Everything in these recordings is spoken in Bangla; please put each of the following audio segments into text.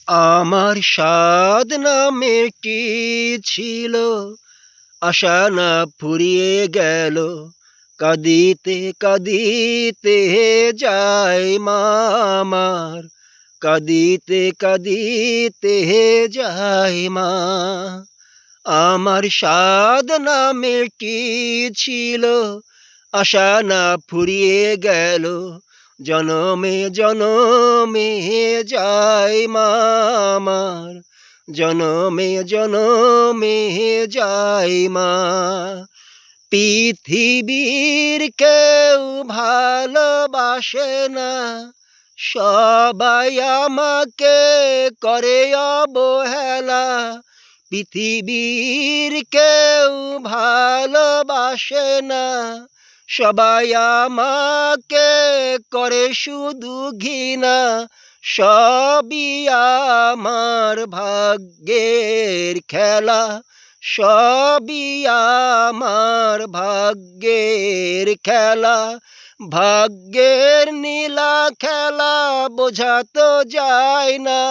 আমার সাধ নামে কি ছিল, আশা না ফুরিয়ে গেল। কাঁদিতে কাঁদিতে যায় মা আমার, কাঁদিতে কাঁদিতে যায় মা। আমার সাধ নামে কি ছিল, আশা না ফুরিয়ে গেল। জনমে জনমে যায় মা আমার, জনমে জনমে যায় মা। পৃথিবীর কেউ ভালোবাসে না, সবাই আমাকে করে অবহেলা। পৃথিবীর কেউ ভালোবাসে না, সবাই আমাকে করে শুধু ঘৃণা। সবই আমার ভাগ্যের খেলা, সবই আমার ভাগ্যের খেলা। ভাগ্যের নীলা খেলা বোঝা তো যায় না,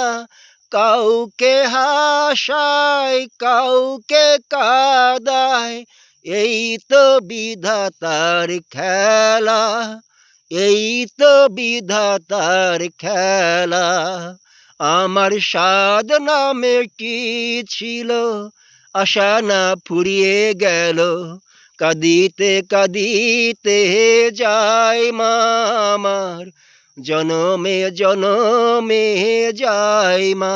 কাউকে হাসায় কাউকে কাঁদায়। এই তো বিধাতার খেলা, এই তো বিধাতার খেলা। আমার সাধ নামে কি ছিল, আশা না ফুরিয়ে গেল। কাঁদিতে কাঁদিতে যায় মা আমার, জনমে জনমে যায় মা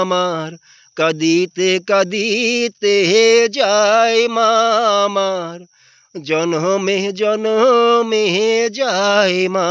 আমার। কাঁদিতে কাঁদিতে যায় মা আমার, জনমে জনমে যায় মা।